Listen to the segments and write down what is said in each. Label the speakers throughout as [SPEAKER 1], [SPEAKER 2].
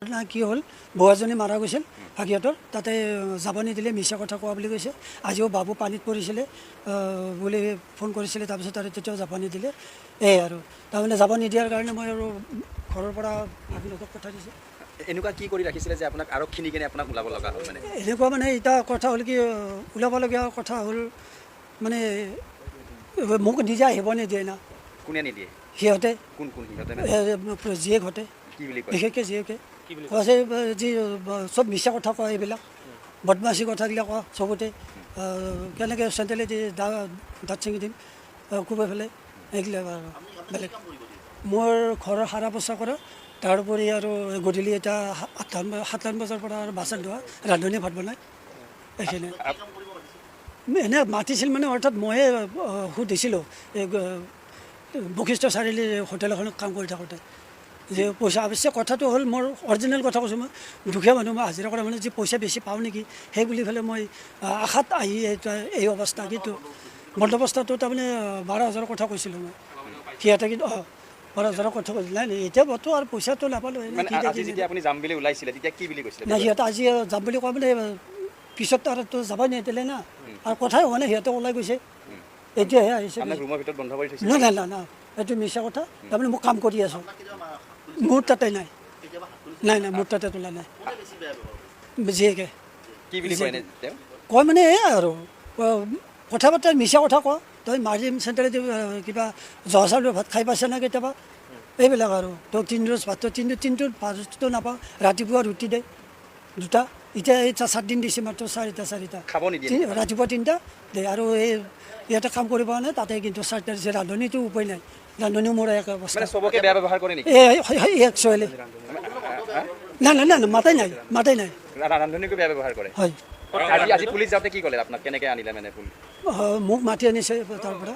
[SPEAKER 1] না কি হ'ল বৌজনী মাৰা গৈছিল হাকিয়াতৰ তাতে যাব নিদিলে মিছা কথা কোৱা বুলি কৈছে আজিও বাবু পানীত পৰিছিলে বুলি ফোন কৰিছিলে তাৰপিছত আৰু তেতিয়াও যাব নিদিলে এই আৰু তাৰমানে যাব নিদিয়াৰ কাৰণে মই আৰু ঘৰৰ পৰা ভাগিনক কথা দিছে
[SPEAKER 2] এনেকুৱা কি কৰি ৰাখিছিলে যে আপোনাক আৰক্ষী নি কিনে আপোনাক ওলাব লগা হ'ল মানে
[SPEAKER 1] এনেকুৱা মানে এটা কথা হ'ল কি ওলাবলগীয়া কথা হ'ল মানে মোক নিজে আহিব নিদিয়ে না
[SPEAKER 2] কোনে নিদিয়ে
[SPEAKER 1] সিহঁতে
[SPEAKER 2] কোন কোন সিহঁতে
[SPEAKER 1] জীয়েকহঁতে
[SPEAKER 2] কি বুলি কয়
[SPEAKER 1] বিশেষকৈ জীয়েকে কৈছে যি চব মিছা কথা কয় এইবিলাক বদমাচি কথাবিলাক কয় চবতে কেনেকৈ চেণ্ডেলে দি দাঁত ছিঙি দিম কোবাই পেলাই এইবিলাক আৰু বেলেগ মোৰ ঘৰৰ সাৰা পোছা কৰা তাৰোপৰি আৰু গধূলি এটা 7টা বজাৰ পৰা আৰু বাচন ধোৱা ৰান্ধনি ভাত বনাই এইখিনি এনে মাতিছিল মানে অৰ্থাৎ ময়ে সুধিছিলোঁ এই বশিষ্ঠ চাৰিআলিৰ হোটেল এখনত কাম কৰি থাকোঁতে যে পইচা অৱশ্যে কথাটো হ'ল মোৰ অৰিজিনেল কথা কৈছোঁ মই দুখীয়া মানুহ মই হাজিৰা কৰা মানে যে পইচা বেছি পাওঁ নেকি সেই বুলি পেলাই মই আশাত আহি এই অৱস্থা কিন্তু বন্দবস্থাটো তাৰমানে 12,000 কথা কৈছিলোঁ মই সিহঁতে কিন্তু 12,000 কথা কৈছিল নাই এতিয়া বৰ্তমান আৰু পইচাটো নাপালোঁ
[SPEAKER 2] আপুনি যাম বুলি ওলাইছিলে তেতিয়া কি বুলি কৈছিলে
[SPEAKER 1] নাই সিহঁতে আজি যাম বুলি কোৱা মানে পিছত আৰু যাবই নিদিলে না আৰু কথাই হোৱা নাই সিহঁতে ওলাই গৈছে এতিয়াহে আহিছে
[SPEAKER 2] ৰুমৰ ভিতৰত বন্ধ কৰি থৈছে
[SPEAKER 1] নাই নাই নাই নাই এইটো মিছা কথা তাৰমানে মই কাম কৰি আছোঁ মোৰ তাতে নাই নাই নাই মোৰ তাতে তোলা নাই জীয়েকে
[SPEAKER 2] কি বুলি কয়
[SPEAKER 1] কয় মানে এই আৰু কথা বতৰা মিছা কথা কয় তই মাৰিম চেণ্টাৰে কিবা জহা চাউলৰ ভাত খাই পাইছে না কেতিয়াবা এইবিলাক আৰু তই 3 ৰোজ ভাতটো 3টো ভাতটো নাপাওঁ ৰাতিপুৱা ৰুটি দে 2টা এতিয়া এই 4 দিন দিছে মাত্ৰ 4টা
[SPEAKER 2] খাব নিদিয়ে
[SPEAKER 1] ৰাতিপুৱা 3টা দে আৰু এই ইয়াতে কাম কৰিব নাই তাতে কিন্তু 4টা দিছে ৰান্ধনীটো উপায় নাই ৰান্ধনীও মোৰ এক অৱস্থা
[SPEAKER 2] চবকে বেয়া ব্যৱহাৰ কৰে নেকি
[SPEAKER 1] একচুৱেলি নাই নাই নাই মাতাই নাই
[SPEAKER 2] ৰান্ধনীকো বেয়া ব্যৱহাৰ কৰে
[SPEAKER 1] হয়
[SPEAKER 2] আজি পুলিচ যাওঁতে কি ক'লে আপোনাক কেনেকৈ আনিলে মানে
[SPEAKER 1] মোক মাতি আনিছে তাৰ পৰা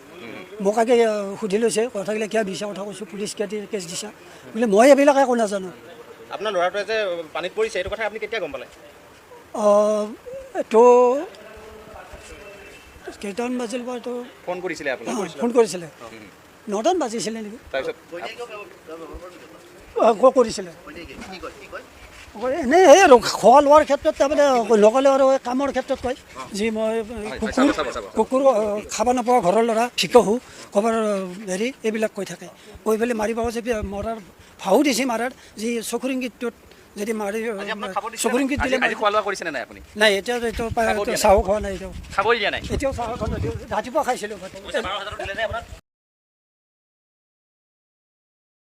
[SPEAKER 1] মোক আগে সুধি লৈছে কথাবিলাক কিয় মিছা কথা কৈছোঁ পুলিচ কিয় কেছ দিছা বোলে মই এইবিলাক একো নাজানো
[SPEAKER 2] আপোনাৰ ল'ৰাটোৱে যে পানীত পৰিছে এইটো কথা আপুনি কেতিয়া গম পালে
[SPEAKER 1] এইটো কেইটামান বাজিল বাৰু এইটো
[SPEAKER 2] ফোন কৰিছিলে আপোনাক
[SPEAKER 1] ফোন কৰিছিলে 9টামান বাজিছিলে নেকি
[SPEAKER 2] তাৰপিছত
[SPEAKER 1] কৰিছিলে এনেই সেই আৰু খোৱা লোৱাৰ ক্ষেত্ৰত তাৰমানে নক'লে আৰু কামৰ ক্ষেত্ৰত কয় যি মই কুকুৰ খাব নাপাওঁ ঘৰৰ ল'ৰা শিকহো ক'বাৰ হেৰি এইবিলাক কৈ থাকে কৈ পেলাই মাৰি পাব যে মৰাৰ ভাও দিছে মাৰাৰ যি চকুৰ ইংগিতটোত যদি মাৰি চকুৰ ইংগিত দিলে
[SPEAKER 2] খোৱা লোৱা কৰিছেনে নাই আপুনি
[SPEAKER 1] নাই এতিয়া চাহো খোৱা নাই এতিয়াও
[SPEAKER 2] খাবই দিয়া নাই
[SPEAKER 1] এতিয়াও চাহ খোৱা নাই ৰাতিপুৱা খাইছিলোঁ